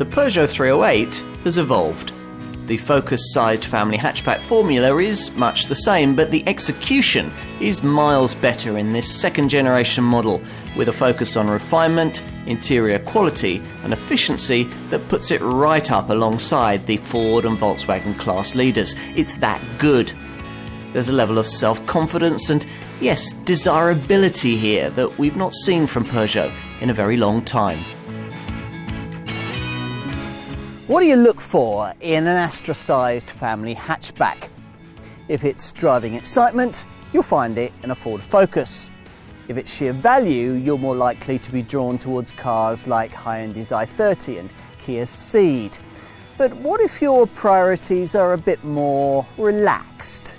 The Peugeot 308 has evolved. The Focus-sized family hatchback formula is much the same, but the execution is miles better in this second-generation model, with a focus on refinement, interior quality and efficiency that puts it right up alongside the Ford and Volkswagen class leaders. It's that good. There's a level of self-confidence and, yes, desirability here that we've not seen from Peugeot in a very long time. What do you look for in an Astra-sized family hatchback? If it's driving excitement, you'll find it in a Ford Focus. If it's sheer value, you're more likely to be drawn towards cars like Hyundai's i30 and Kia's Ceed. But what if your priorities are a bit more relaxed?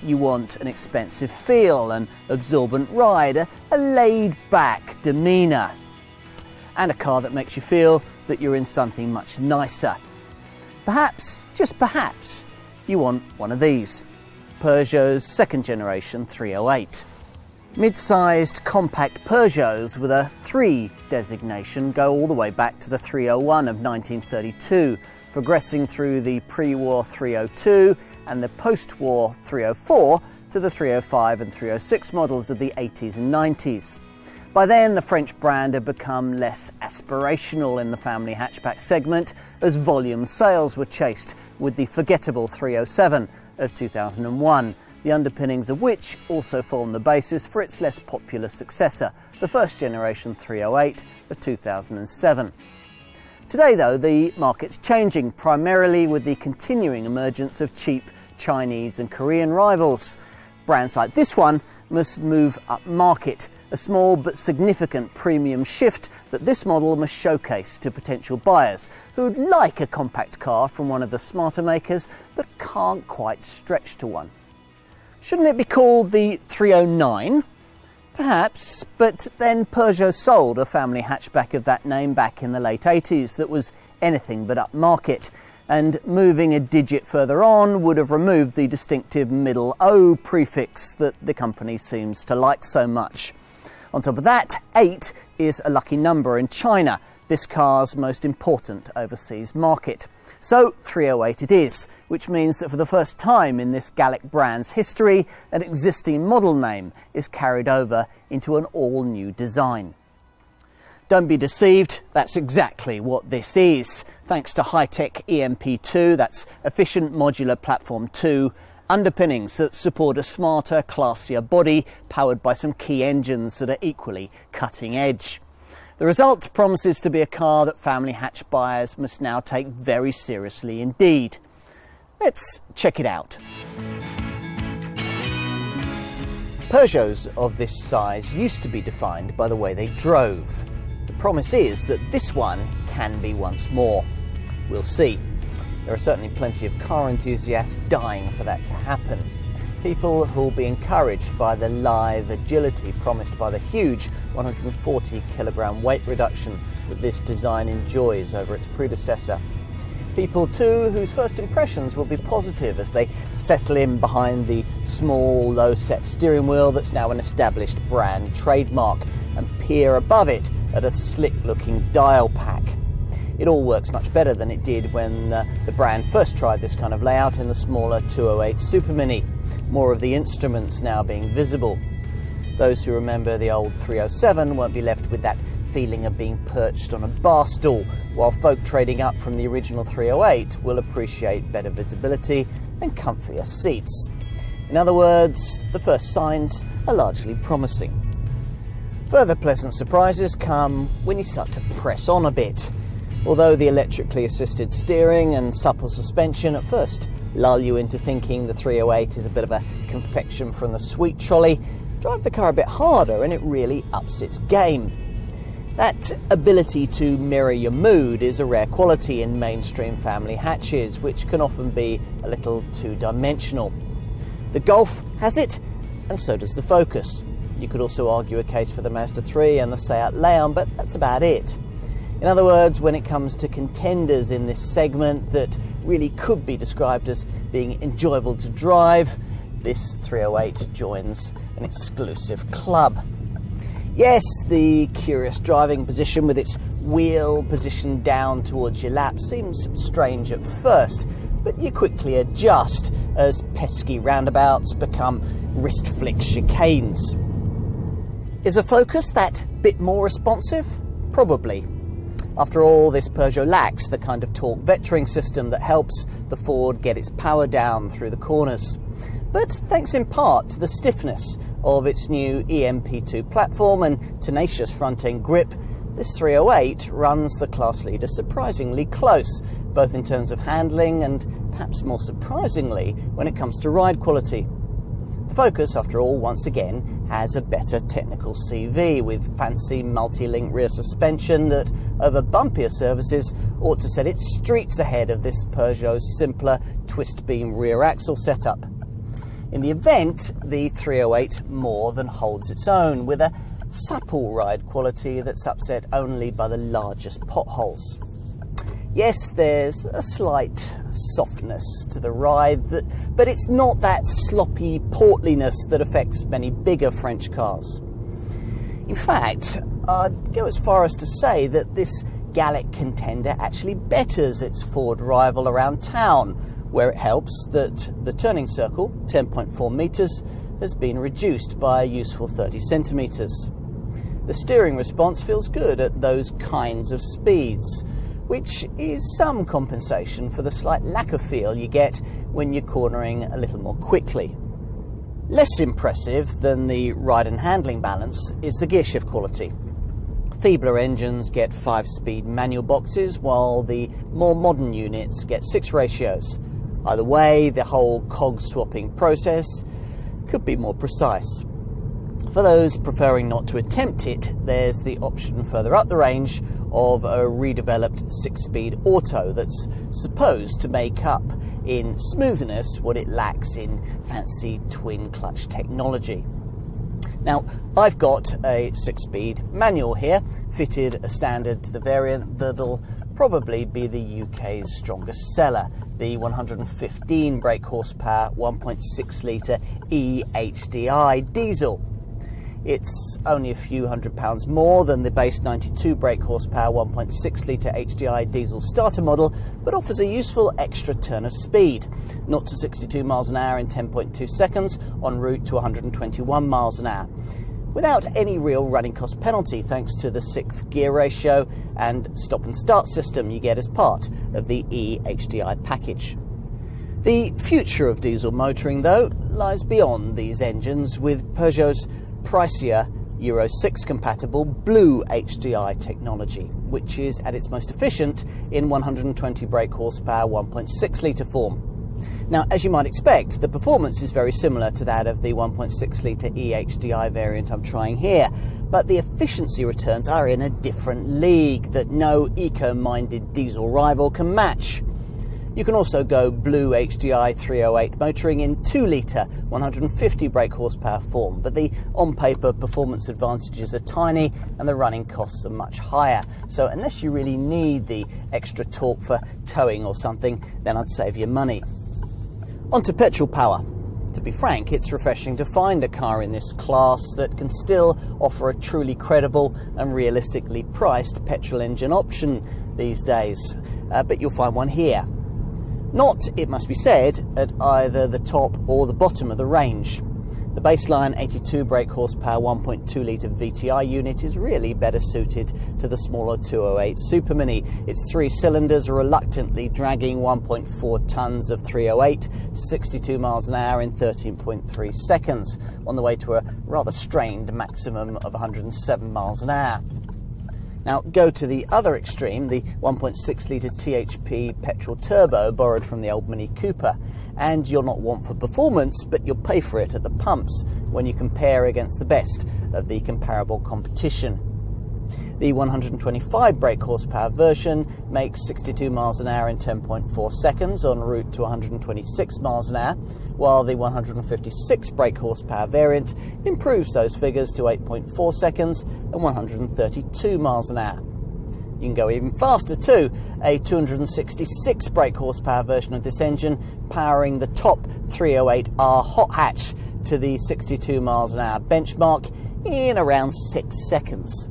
You want an expensive feel, an absorbent ride, a laid-back demeanour, and a car that makes you feel that you're in something much nicer. Perhaps, just perhaps, you want one of these, Peugeot's second generation 308. Mid-sized compact Peugeots with a 3 designation go all the way back to the 301 of 1932, progressing through the pre-war 302 and the post-war 304 to the 305 and 306 models of the 80s and 90s. By then, the French brand had become less aspirational in the family hatchback segment as volume sales were chased with the forgettable 307 of 2001, the underpinnings of which also formed the basis for its less popular successor, the first generation 308 of 2007. Today, though, the market's changing, primarily with the continuing emergence of cheap Chinese and Korean rivals. Brands like this one must move up market, a small but significant premium shift that this model must showcase to potential buyers who'd like a compact car from one of the smarter makers but can't quite stretch to one. Shouldn't it be called the 309? Perhaps, but then Peugeot sold a family hatchback of that name back in the late 80s that was anything but upmarket, and moving a digit further on would have removed the distinctive middle O prefix that the company seems to like so much. On top of that, 8 is a lucky number in China, this car's most important overseas market. So 308 it is, which means that for the first time in this Gallic brand's history, an existing model name is carried over into an all-new design. Don't be deceived, that's exactly what this is. Thanks to high-tech EMP2, that's Efficient Modular Platform 2, underpinnings that support a smarter, classier body powered by some key engines that are equally cutting edge. The result promises to be a car that family hatch buyers must now take very seriously indeed. Let's check it out. Peugeots of this size used to be defined by the way they drove. The promise is that this one can be once more. We'll see. There are certainly plenty of car enthusiasts dying for that to happen. People who will be encouraged by the lithe agility promised by the huge 140 kilogram weight reduction that this design enjoys over its predecessor. People too whose first impressions will be positive as they settle in behind the small, low-set steering wheel that's now an established brand trademark and peer above it at a slick-looking dial pack. It all works much better than it did when the brand first tried this kind of layout in the smaller 208 Super Mini, more of the instruments now being visible. Those who remember the old 307 won't be left with that feeling of being perched on a bar stool, while folk trading up from the original 308 will appreciate better visibility and comfier seats. In other words, the first signs are largely promising. Further pleasant surprises come when you start to press on a bit. Although the electrically assisted steering and supple suspension at first lull you into thinking the 308 is a bit of a confection from the sweet trolley, drive the car a bit harder and it really ups its game. That ability to mirror your mood is a rare quality in mainstream family hatches, which can often be a little two-dimensional. The Golf has it, and so does the Focus. You could also argue a case for the Mazda 3 and the Seat Leon, but that's about it. In other words, when it comes to contenders in this segment that really could be described as being enjoyable to drive, this 308 joins an exclusive club. Yes, the curious driving position with its wheel positioned down towards your lap seems strange at first, but you quickly adjust as pesky roundabouts become wrist-flick chicanes. Is a Focus that bit more responsive? Probably. After all, this Peugeot lacks the kind of torque vectoring system that helps the Ford get its power down through the corners. But thanks in part to the stiffness of its new EMP2 platform and tenacious front-end grip, this 308 runs the class leader surprisingly close, both in terms of handling and, perhaps more surprisingly, when it comes to ride quality. The Focus, after all, once again, has a better technical CV with fancy multi-link rear suspension that, over bumpier surfaces, ought to set it streets ahead of this Peugeot's simpler twist-beam rear axle setup. In the event, the 308 more than holds its own, with a supple ride quality that's upset only by the largest potholes. Yes, there's a slight softness to the ride, but it's not that sloppy portliness that affects many bigger French cars. In fact, I'd go as far as to say that this Gallic contender actually betters its Ford rival around town, where it helps that the turning circle, 10.4 metres, has been reduced by a useful 30 centimetres. The steering response feels good at those kinds of speeds, which is some compensation for the slight lack of feel you get when you're cornering a little more quickly. Less impressive than the ride and handling balance is the gearshift quality. Feebler engines get 5-speed manual boxes, while the more modern units get 6 ratios. Either way, the whole cog swapping process could be more precise. For those preferring not to attempt it, there's the option further up the range of a redeveloped 6-speed auto that's supposed to make up in smoothness what it lacks in fancy twin clutch technology. Now, I've got a 6-speed manual here, fitted as standard to the variant that'll probably be the UK's strongest seller, the 115 brake horsepower 1.6 litre eHDI diesel. It's only a few £100 more than the base 92 brake horsepower 1.6 litre HDI diesel starter model, but offers a useful extra turn of speed, 0 to 62 miles an hour in 10.2 seconds en route to 121 miles an hour, without any real running cost penalty thanks to the 6th gear ratio and stop and start system you get as part of the eHDI package. The future of diesel motoring, though, lies beyond these engines, with Peugeot's pricier Euro 6 compatible Blue HDI technology, which is at its most efficient in 120 brake horsepower 1.6 litre form. Now, as you might expect, the performance is very similar to that of the 1.6 litre eHDI variant I'm trying here, but the efficiency returns are in a different league that no eco-minded diesel rival can match. You can also go Blue HDI 308 motoring in 2 litre 150 brake horsepower form, but the on-paper performance advantages are tiny and the running costs are much higher. So unless you really need the extra torque for towing or something, then I'd save your money. On to petrol power. To be frank, it's refreshing to find a car in this class that can still offer a truly credible and realistically priced petrol engine option these days, but you'll find one here. Not, it must be said, at either the top or the bottom of the range. The baseline 82 brake horsepower 1.2 litre VTI unit is really better suited to the smaller 208 Super Mini. Its 3 cylinders are reluctantly dragging 1.4 tonnes of 308 to 62 miles an hour in 13.3 seconds, on the way to a rather strained maximum of 107 miles an hour. Now, go to the other extreme, the 1.6 litre THP petrol turbo borrowed from the old Mini Cooper, and you'll not want for performance, but you'll pay for it at the pumps when you compare against the best of the comparable competition. The 125 brake horsepower version makes 62 miles an hour in 10.4 seconds en route to 126 miles an hour, while the 156 brake horsepower variant improves those figures to 8.4 seconds and 132 miles an hour. You can go even faster too, a 266 brake horsepower version of this engine powering the top 308R hot hatch to the 62 miles an hour benchmark in around 6 seconds.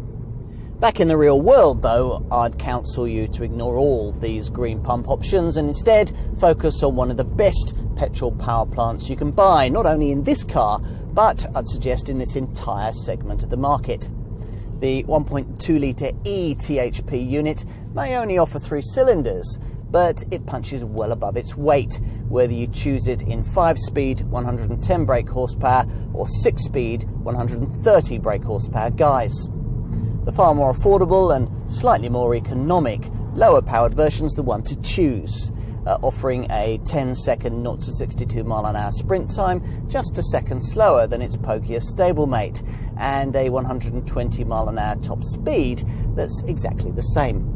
Back in the real world though, I'd counsel you to ignore all these green pump options and instead focus on one of the best petrol power plants you can buy, not only in this car, but I'd suggest in this entire segment of the market. The 1.2 litre eTHP unit may only offer 3 cylinders, but it punches well above its weight, whether you choose it in 5-speed 110 brake horsepower or 6-speed 130 brake horsepower guise. The far more affordable and slightly more economic lower powered version's the one to choose, offering a 10-second 0 to 62 mph sprint time, just a second slower than its pokier stablemate, and a 120 mph top speed that's exactly the same.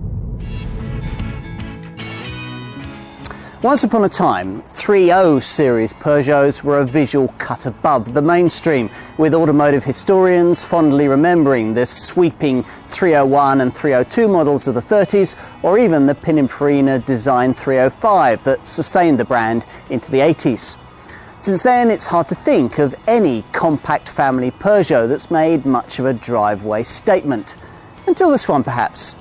Once upon a time, 3.0 series Peugeots were a visual cut above the mainstream, with automotive historians fondly remembering the sweeping 301 and 302 models of the 30s, or even the Pininfarina design 305 that sustained the brand into the 80s. Since then, it's hard to think of any compact family Peugeot that's made much of a driveway statement. Until this one, perhaps.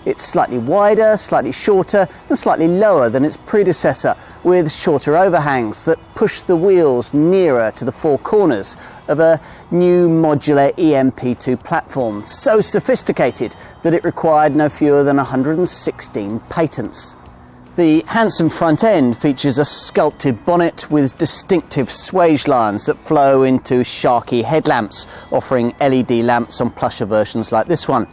It's slightly wider, slightly shorter and slightly lower than its predecessor, with shorter overhangs that push the wheels nearer to the 4 corners of a new modular EMP2 platform, so sophisticated that it required no fewer than 116 patents. The handsome front end features a sculpted bonnet with distinctive swage lines that flow into Sharky headlamps, offering LED lamps on plusher versions like this one.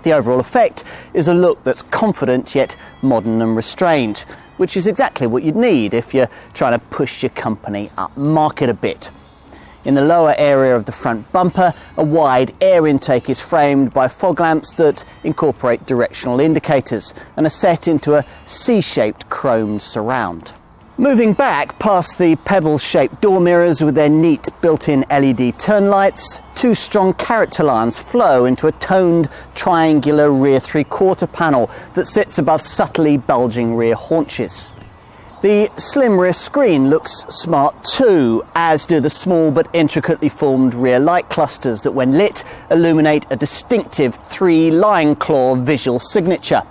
The overall effect is a look that's confident yet modern and restrained, which is exactly what you'd need if you're trying to push your company up market a bit. In the lower area of the front bumper, a wide air intake is framed by fog lamps that incorporate directional indicators and are set into a C-shaped chromed surround. Moving back past the pebble-shaped door mirrors with their neat built-in LED turn lights, 2 strong character lines flow into a toned triangular rear 3/4 panel that sits above subtly bulging rear haunches. The slim rear screen looks smart too, as do the small but intricately formed rear light clusters that, when lit, illuminate a distinctive 3-lion claw visual signature.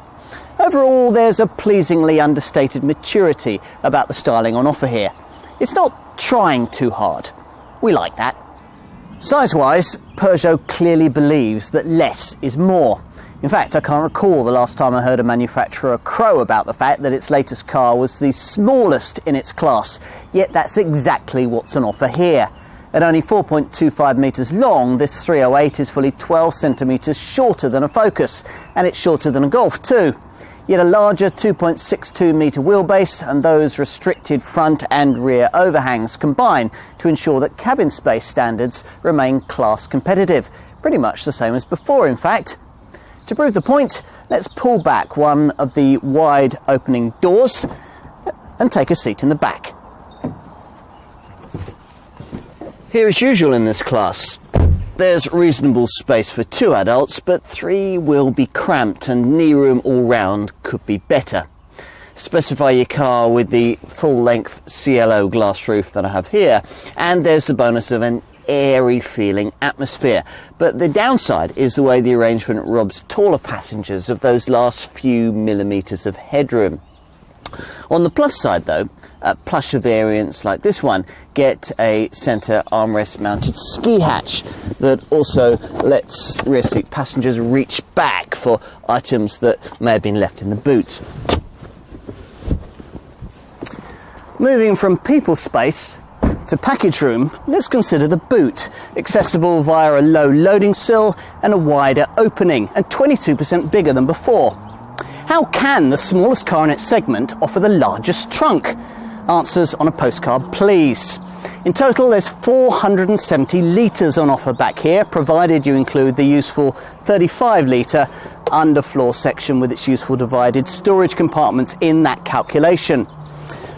Overall, there's a pleasingly understated maturity about the styling on offer here. It's not trying too hard. We like that. Size-wise, Peugeot clearly believes that less is more. In fact, I can't recall the last time I heard a manufacturer crow about the fact that its latest car was the smallest in its class, yet that's exactly what's on offer here. At only 4.25 metres long, this 308 is fully 12 centimetres shorter than a Focus, and it's shorter than a Golf too. Yet a larger 2.62 metre wheelbase and those restricted front and rear overhangs combine to ensure that cabin space standards remain class competitive. Pretty much the same as before, in fact. To prove the point, let's pull back one of the wide opening doors and take a seat in the back. Here, as usual in this class, there's reasonable space for 2 adults, but 3 will be cramped and knee room all round could be better. Specify your car with the full-length CLO glass roof that I have here, and there's the bonus of an airy feeling atmosphere. But the downside is the way the arrangement robs taller passengers of those last few millimetres of headroom. On the plus side though, plusher variants like this one get a centre armrest mounted ski hatch that also lets rear seat passengers reach back for items that may have been left in the boot. Moving from people space to package room, let's consider the boot, accessible via a low loading sill and a wider opening, and 22% bigger than before. How can the smallest car in its segment offer the largest trunk? Answers on a postcard, please. In total, there's 470 litres on offer back here, provided you include the useful 35-litre underfloor section with its useful divided storage compartments in that calculation.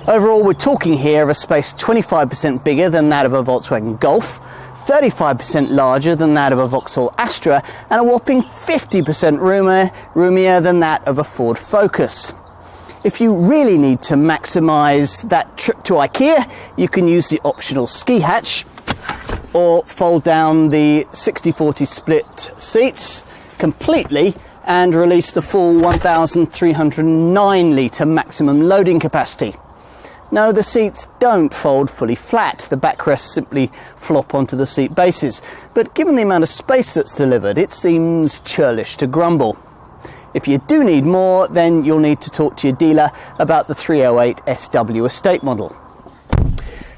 Overall, we're talking here of a space 25% bigger than that of a Volkswagen Golf, 35% larger than that of a Vauxhall Astra, and a whopping 50% roomier than that of a Ford Focus. If you really need to maximise that trip to IKEA, you can use the optional ski hatch, or fold down the 60/40 split seats completely and release the full 1,309 litre maximum loading capacity. No, the seats don't fold fully flat. The backrests simply flop onto the seat bases. But given the amount of space that's delivered, it seems churlish to grumble. If you do need more, then you'll need to talk to your dealer about the 308 SW estate model.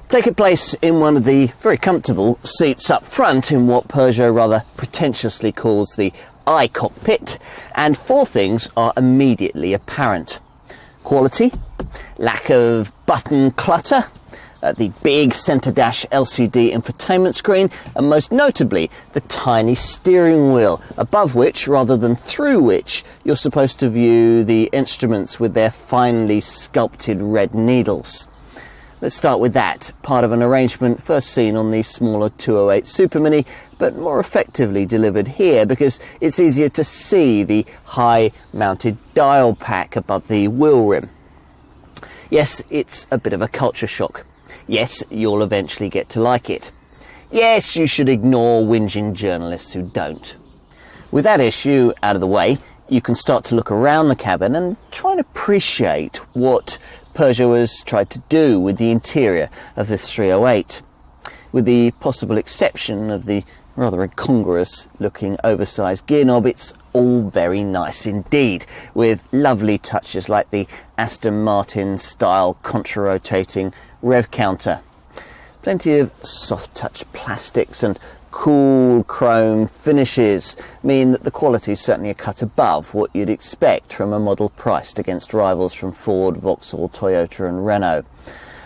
Take a place in one of the very comfortable seats up front in what Peugeot rather pretentiously calls the I-cockpit, and four things are immediately apparent. Quality, lack of button clutter, the big centre dash LCD infotainment screen, and most notably the tiny steering wheel, above which rather than through which you're supposed to view the instruments with their finely sculpted red needles. Let's start with that, part of an arrangement first seen on the smaller 208 Super Mini, but more effectively delivered here because it's easier to see the high mounted dial pack above the wheel rim. Yes, it's a bit of a culture shock. Yes, you'll eventually get to like it. Yes, you should ignore whinging journalists who don't. With that issue out of the way, you can start to look around the cabin and try and appreciate what Peugeot has tried to do with the interior of this 308. With the possible exception of the rather incongruous looking oversized gear knob, it's all very nice indeed, with lovely touches like the Aston Martin style contra-rotating rev counter. Plenty of soft touch plastics and cool chrome finishes mean that the quality is certainly a cut above what you'd expect from a model priced against rivals from Ford, Vauxhall, Toyota and Renault.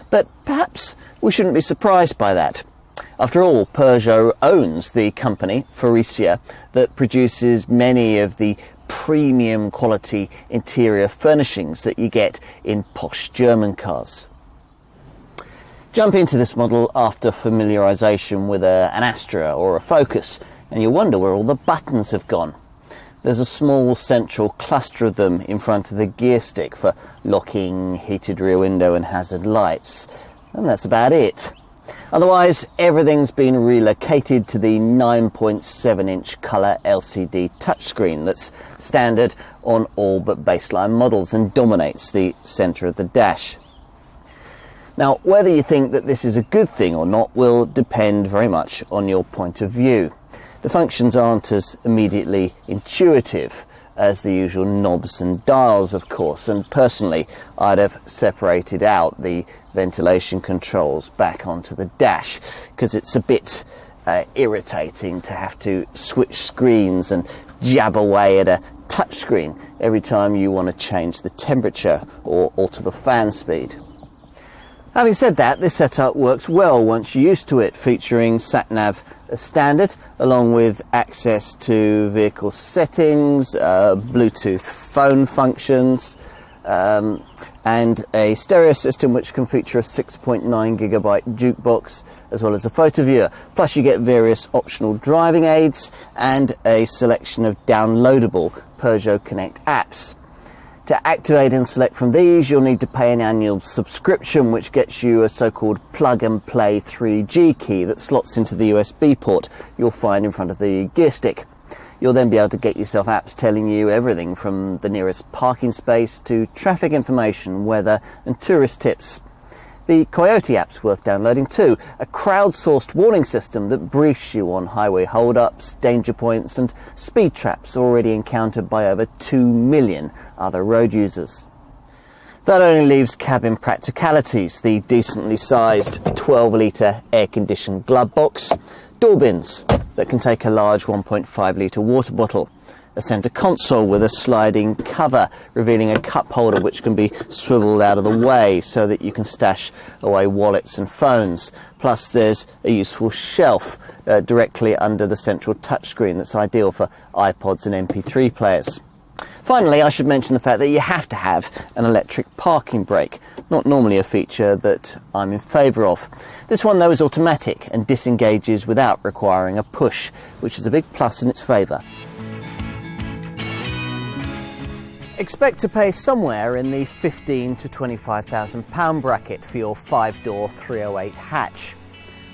But perhaps we shouldn't be surprised by that. After all, Peugeot owns the company, Faurecia, that produces many of the premium quality interior furnishings that you get in posh German cars. Jump into this model after familiarisation with an Astra or a Focus, and you wonder where all the buttons have gone. There's a small central cluster of them in front of the gear stick for locking, heated rear window and hazard lights, and that's about it. Otherwise, everything's been relocated to the 9.7-inch colour LCD touchscreen that's standard on all but baseline models and dominates the centre of the dash. Now, whether you think that this is a good thing or not will depend very much on your point of view. The functions aren't as immediately intuitive as the usual knobs and dials, of course, and personally I'd have separated out the ventilation controls back onto the dash because it's a bit irritating to have to switch screens and jab away at a touchscreen every time you want to change the temperature or alter the fan speed. Having said that, this setup works well once you're used to it, featuring sat-nav as standard, along with access to vehicle settings, Bluetooth phone functions, and a stereo system which can feature a 6.9GB jukebox as well as a photo viewer. Plus you get various optional driving aids and a selection of downloadable Peugeot Connect apps. To activate and select from these, you'll need to pay an annual subscription which gets you a so-called plug-and-play 3G key that slots into the USB port you'll find in front of the gear stick. You'll then be able to get yourself apps telling you everything from the nearest parking space to traffic information, weather and tourist tips. The Coyote app's worth downloading too, a crowdsourced warning system that briefs you on highway hold-ups, danger points and speed traps already encountered by over 2 million other road users. That only leaves cabin practicalities, the decently sized 12-litre air-conditioned glove box, door bins that can take a large 1.5-litre water bottle, a centre console with a sliding cover revealing a cup holder which can be swiveled out of the way so that you can stash away wallets and phones. Plus there's a useful shelf directly under the central touchscreen that's ideal for iPods and MP3 players. Finally, I should mention the fact that you have to have an electric parking brake, not normally a feature that I'm in favour of. This one though is automatic and disengages without requiring a push, which is a big plus in its favour. Expect to pay somewhere in the £15,000 to £25,000 bracket for your 5-door 308 hatch.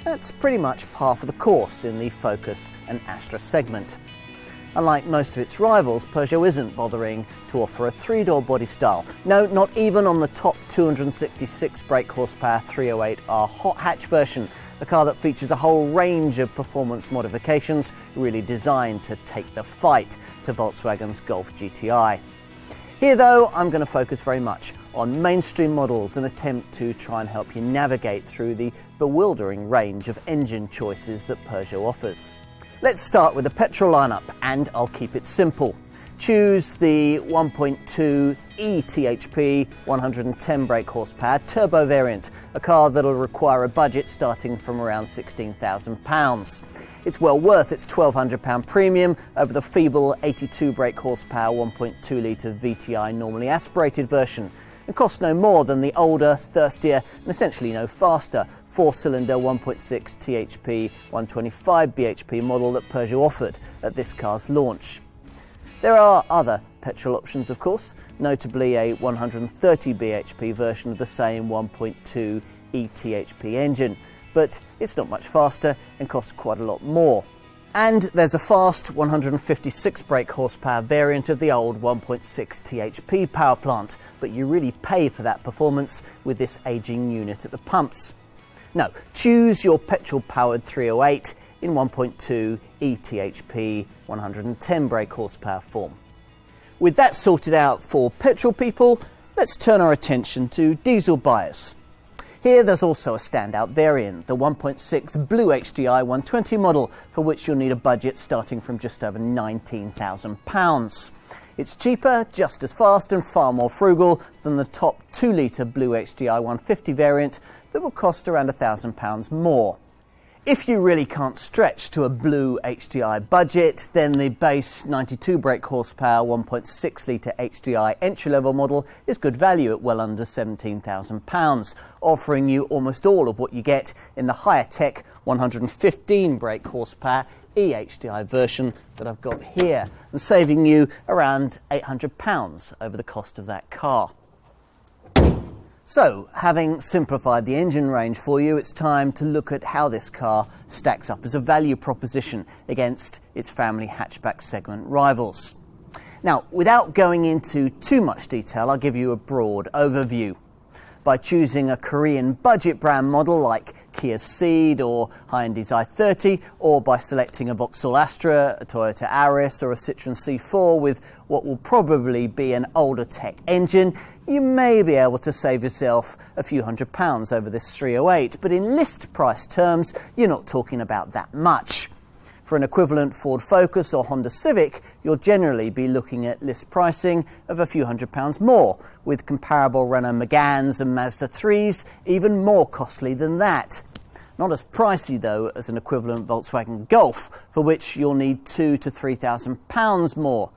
That's pretty much par for the course in the Focus and Astra segment. Unlike most of its rivals, Peugeot isn't bothering to offer a three-door body style. No, not even on the top 266 brake horsepower 308R hot hatch version, a car that features a whole range of performance modifications really designed to take the fight to Volkswagen's Golf GTI. Here though, I'm going to focus very much on mainstream models and attempt to try and help you navigate through the bewildering range of engine choices that Peugeot offers. Let's start with the petrol lineup, and I'll keep it simple. Choose the 1.2 eTHP 110 brake horsepower turbo variant, a car that'll require a budget starting from around £16,000. It's well worth its £1,200 premium over the feeble 82 brake horsepower 1.2 litre VTI normally aspirated version, and costs no more than the older, thirstier and essentially no faster 4-cylinder 1.6 THP 125 bhp model that Peugeot offered at this car's launch. There are other petrol options, of course, notably a 130 bhp version of the same 1.2 eTHP engine, but it's not much faster and costs quite a lot more. And there's a fast 156 brake horsepower variant of the old 1.6 THP power plant, but you really pay for that performance with this aging unit at the pumps. No, choose your petrol-powered 308 in 1.2 eTHP 110 brake horsepower form. With that sorted out for petrol people, let's turn our attention to diesel buyers. Here there's also a standout variant, the 1.6 Blue HDI 120 model, for which you'll need a budget starting from just over £19,000. It's cheaper, just as fast and far more frugal than the top 2-litre Blue HDI 150 variant that will cost around £1,000 more. If you really can't stretch to a Blue HDI budget, then the base 92 brake horsepower 1.6 litre HDI entry-level model is good value at well under £17,000, offering you almost all of what you get in the higher tech 115 brake horsepower eHDI version that I've got here, and saving you around £800 over the cost of that car. So, having simplified the engine range for you, it's time to look at how this car stacks up as a value proposition against its family hatchback segment rivals. Now, without going into too much detail, I'll give you a broad overview. By choosing a Korean budget brand model like Kia Ceed or Hyundai's i30, or by selecting a Vauxhall Astra, a Toyota Auris or a Citroën C4 with what will probably be an older tech engine, you may be able to save yourself a few £100 over this 308, but in list price terms, you're not talking about that much. For an equivalent Ford Focus or Honda Civic, you'll generally be looking at list pricing of a few £100 more, with comparable Renault Meganes and Mazda 3s even more costly than that. Not as pricey though as an equivalent Volkswagen Golf, for which you'll need £2,000 to £3,000 more,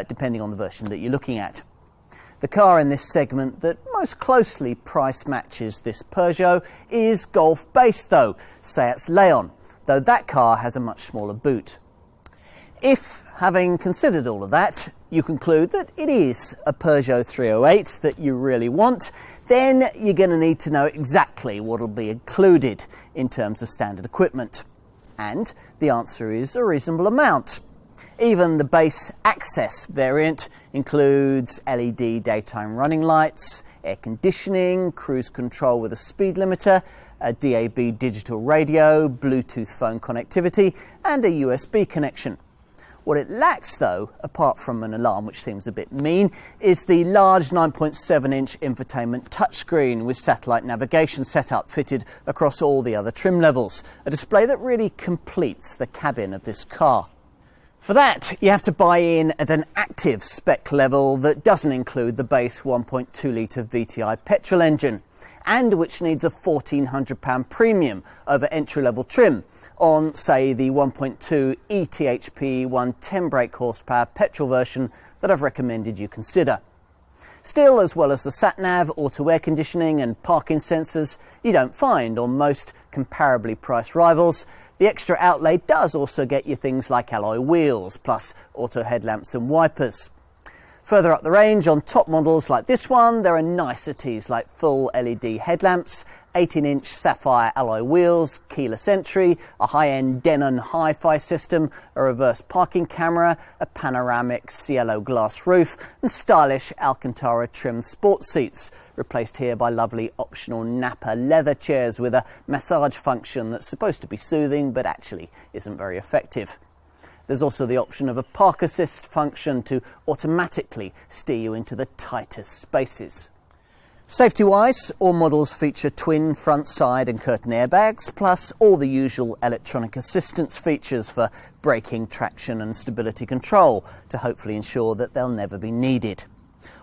depending on the version that you're looking at. The car in this segment that most closely price matches this Peugeot is Golf based though, Seat's Leon, though that car has a much smaller boot. If, having considered all of that, you conclude that it is a Peugeot 308 that you really want, then you're going to need to know exactly what will be included in terms of standard equipment. And the answer is a reasonable amount. Even the base Access variant includes LED daytime running lights, air conditioning, cruise control with a speed limiter, a DAB digital radio, Bluetooth phone connectivity, and a USB connection. What it lacks though, apart from an alarm which seems a bit mean, is the large 9.7-inch infotainment touchscreen with satellite navigation setup fitted across all the other trim levels, a display that really completes the cabin of this car. For that, you have to buy in at an active spec level that doesn't include the base 1.2 litre VTI petrol engine, and which needs a £1,400 premium over entry-level trim on, say, the 1.2 eTHP 110 brake horsepower petrol version that I've recommended you consider. Still, as well as the sat-nav, auto air conditioning and parking sensors you don't find on most comparably priced rivals, the extra outlay does also get you things like alloy wheels, plus auto headlamps and wipers. Further up the range, on top models like this one, there are niceties like full LED headlamps, 18-inch sapphire alloy wheels, keyless entry, a high-end Denon hi-fi system, a reverse parking camera, a panoramic cielo glass roof, and stylish Alcantara trimmed sports seats, replaced here by lovely optional Napa leather chairs with a massage function that's supposed to be soothing but actually isn't very effective. There's also the option of a park assist function to automatically steer you into the tightest spaces. Safety-wise, all models feature twin front, side and curtain airbags, plus all the usual electronic assistance features for braking, traction and stability control to hopefully ensure that they'll never be needed.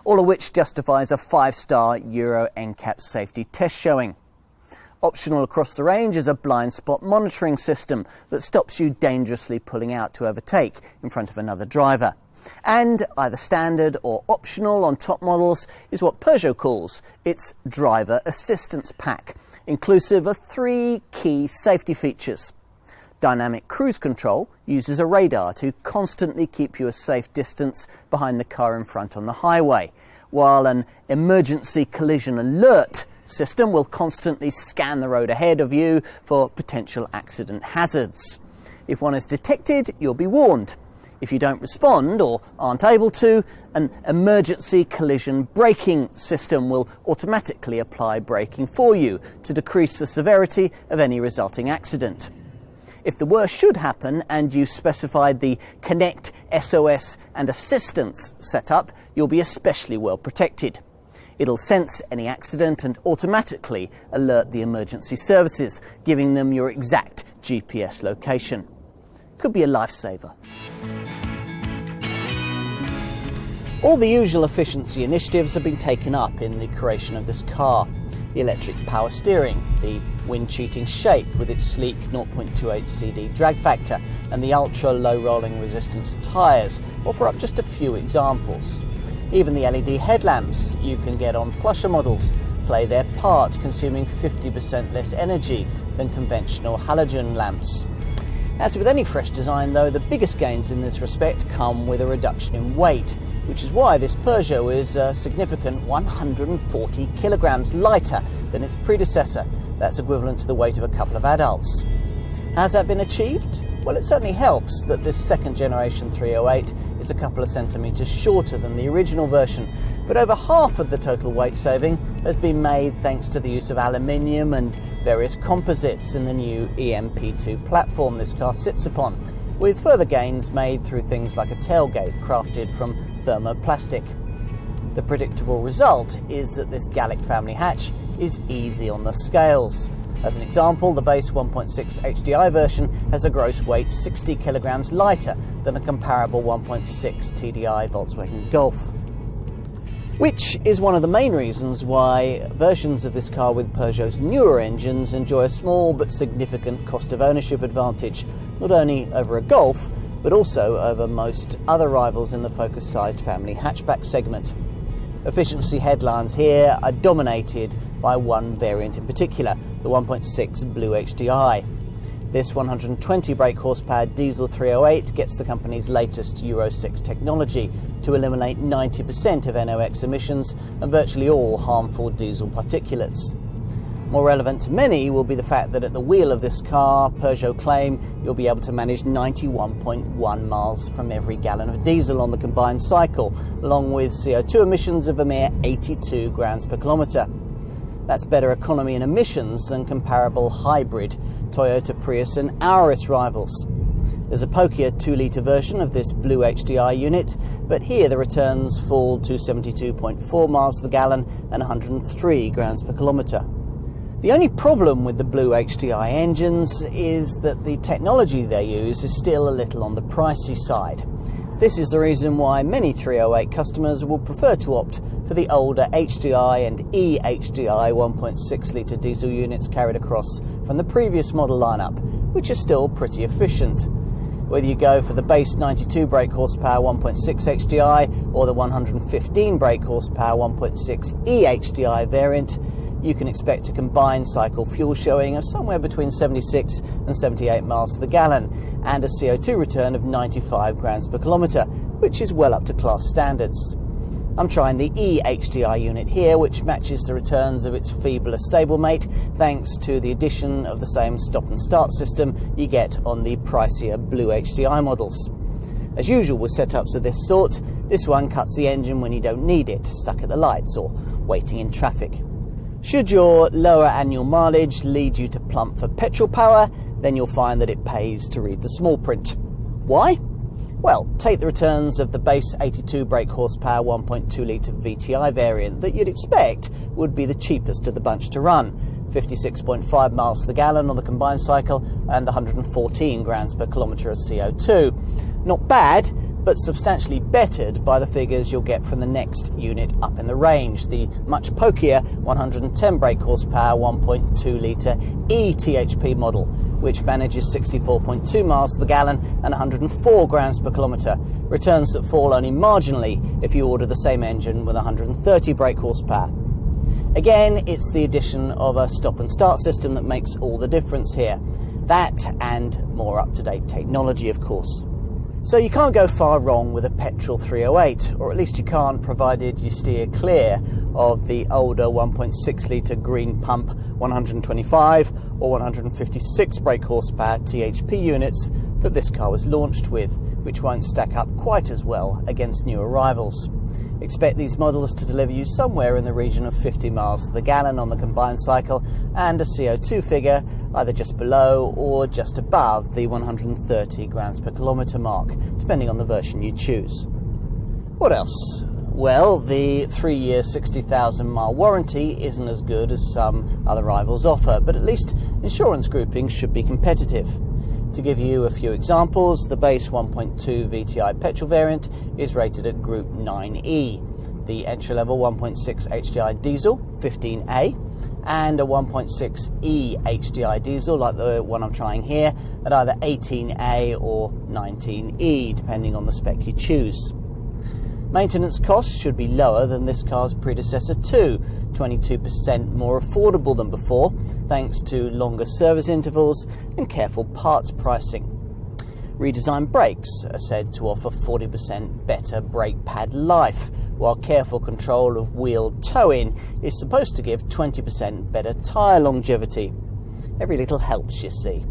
All of which justifies a 5-star Euro NCAP safety test showing. Optional across the range is a blind spot monitoring system that stops you dangerously pulling out to overtake in front of another driver. And either standard or optional on top models is what Peugeot calls its driver assistance pack, inclusive of 3 key safety features. Dynamic cruise control uses a radar to constantly keep you a safe distance behind the car in front on the highway, while an emergency collision alert system will constantly scan the road ahead of you for potential accident hazards. If one is detected, you'll be warned. If you don't respond or aren't able to, an emergency collision braking system will automatically apply braking for you to decrease the severity of any resulting accident. If the worst should happen and you specified the Connect, SOS and Assistance setup, you'll be especially well protected. It'll sense any accident and automatically alert the emergency services, giving them your exact GPS location. Could be a lifesaver. All the usual efficiency initiatives have been taken up in the creation of this car. The electric power steering, the wind-cheating shape with its sleek 0.28 CD drag factor, and the ultra-low rolling resistance tyres, offer up just a few examples. Even the LED headlamps you can get on plusher models play their part, consuming 50% less energy than conventional halogen lamps. As with any fresh design though, the biggest gains in this respect come with a reduction in weight, which is why this Peugeot is a significant 140 kilograms lighter than its predecessor. That's equivalent to the weight of a couple of adults. Has that been achieved? Well, it certainly helps that this second generation 308 is a couple of centimetres shorter than the original version, but over half of the total weight saving has been made thanks to the use of aluminium and various composites in the new EMP2 platform this car sits upon, with further gains made through things like a tailgate crafted from thermoplastic. The predictable result is that this Gallic family hatch is easy on the scales. As an example, the base 1.6 HDI version has a gross weight 60 kilograms lighter than a comparable 1.6 TDI Volkswagen Golf. Which is one of the main reasons why versions of this car with Peugeot's newer engines enjoy a small but significant cost of ownership advantage, not only over a Golf, but also over most other rivals in the Focus-sized family hatchback segment. Efficiency headlines here are dominated by one variant in particular, the 1.6 Blue HDI. This 120 brake horsepower diesel 308 gets the company's latest Euro 6 technology to eliminate 90% of NOx emissions and virtually all harmful diesel particulates. More relevant to many will be the fact that at the wheel of this car, Peugeot claim you'll be able to manage 91.1 miles from every gallon of diesel on the combined cycle, along with CO2 emissions of a mere 82 grams per kilometre. That's better economy and emissions than comparable hybrid Toyota Prius and Auris rivals. There's a pokier 2-litre version of this Blue HDI unit, but here the returns fall to 72.4 miles to the gallon and 103 grams per kilometre. The only problem with the Blue HDI engines is that the technology they use is still a little on the pricey side. This is the reason why many 308 customers will prefer to opt for the older HDI and eHDI 1.6 litre diesel units carried across from the previous model lineup, which are still pretty efficient. Whether you go for the base 92 brake horsepower 1.6 HDI or the 115 brake horsepower 1.6 eHDI variant, you can expect a combined cycle fuel showing of somewhere between 76 and 78 miles to the gallon and a CO2 return of 95 grams per kilometre, which is well up to class standards. I'm trying the E-HDI unit here, which matches the returns of its feebler stablemate thanks to the addition of the same stop and start system you get on the pricier Blue HDI models. As usual with setups of this sort, this one cuts the engine when you don't need it, stuck at the lights or waiting in traffic. Should your lower annual mileage lead you to plump for petrol power, then you'll find that it pays to read the small print. Why? Well, take the returns of the base 82 brake horsepower 1.2 litre VTI variant that you'd expect would be the cheapest of the bunch to run. 56.5 miles to the gallon on the combined cycle and 114 grams per kilometre of CO2. Not bad, but substantially bettered by the figures you'll get from the next unit up in the range, the much pokier 110 brake horsepower 1.2 litre eTHP model, which manages 64.2 miles to the gallon and 104 grams per kilometre, returns that fall only marginally if you order the same engine with 130 brake horsepower. Again, it's the addition of a stop and start system that makes all the difference here. That and more up-to-date technology, of course. So you can't go far wrong with a petrol 308, or at least you can't provided you steer clear of the older 1.6 litre green pump 125 or 156 brake horsepower THP units that this car was launched with, which won't stack up quite as well against newer rivals. Expect these models to deliver you somewhere in the region of 50 miles to the gallon on the combined cycle and a CO2 figure either just below or just above the 130 grams per kilometre mark, depending on the version you choose. What else? Well, the 3-year 60,000 mile warranty isn't as good as some other rivals offer, but at least insurance groupings should be competitive. To give you a few examples, the base 1.2 VTI petrol variant is rated at Group 9E, the entry-level 1.6 HDI diesel 15A, and a 1.6E HDI diesel like the one I'm trying here at either 18A or 19E, depending on the spec you choose. Maintenance costs should be lower than this car's predecessor too, 22% more affordable than before, thanks to longer service intervals and careful parts pricing. Redesigned brakes are said to offer 40% better brake pad life, while careful control of wheel toe-in is supposed to give 20% better tyre longevity. Every little helps, you see.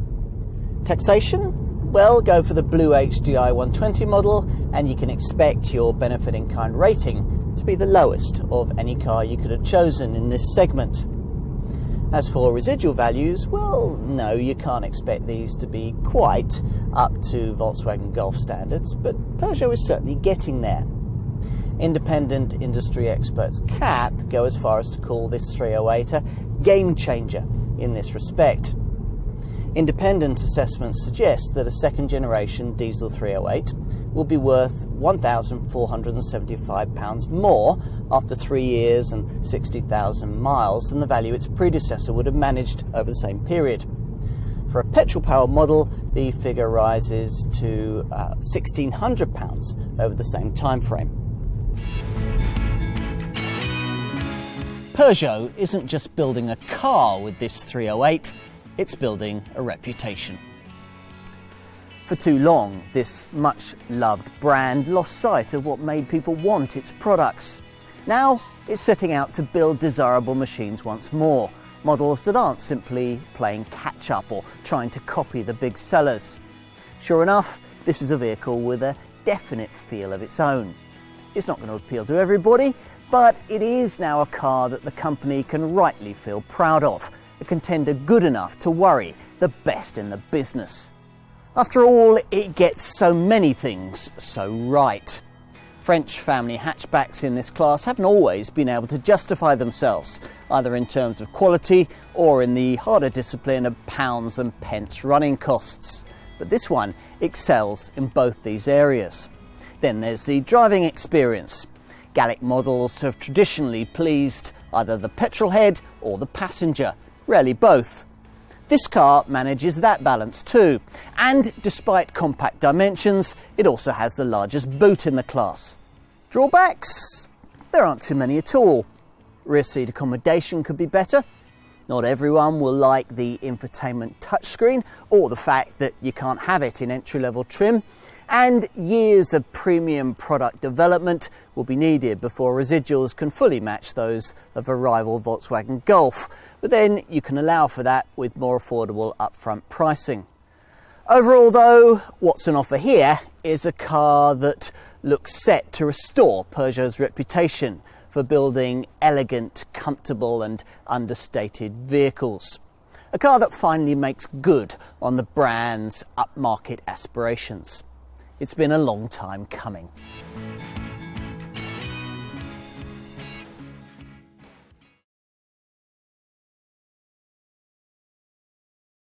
Taxation? Well, go for the Blue HDI 120 model and you can expect your benefit in kind rating to be the lowest of any car you could have chosen in this segment. As for residual values, well, no, you can't expect these to be quite up to Volkswagen Golf standards, but Peugeot is certainly getting there. Independent industry experts CAP go as far as to call this 308 a game changer in this respect. Independent assessments suggest that a second-generation diesel 308 will be worth £1,475 more after 3 years and 60,000 miles than the value its predecessor would have managed over the same period. For a petrol-powered model, the figure rises to £1,600 over the same time frame. Peugeot isn't just building a car with this 308, it's building a reputation. For too long, this much-loved brand lost sight of what made people want its products. Now, it's setting out to build desirable machines once more, models that aren't simply playing catch-up or trying to copy the big sellers. Sure enough, this is a vehicle with a definite feel of its own. It's not going to appeal to everybody, but it is now a car that the company can rightly feel proud of, a contender good enough to worry the best in the business. After all, it gets so many things so right. French family hatchbacks in this class haven't always been able to justify themselves, either in terms of quality or in the harder discipline of pounds and pence running costs. But this one excels in both these areas. Then there's the driving experience. Gallic models have traditionally pleased either the petrol head or the passenger, rarely both. This car manages that balance too, and despite compact dimensions, it also has the largest boot in the class. Drawbacks? There aren't too many at all. Rear seat accommodation could be better. Not everyone will like the infotainment touchscreen or the fact that you can't have it in entry-level trim. And years of premium product development will be needed before residuals can fully match those of a rival Volkswagen Golf. But then you can allow for that with more affordable upfront pricing. Overall though, what's on offer here is a car that looks set to restore Peugeot's reputation for building elegant, comfortable and understated vehicles. A car that finally makes good on the brand's upmarket aspirations. It's been a long time coming.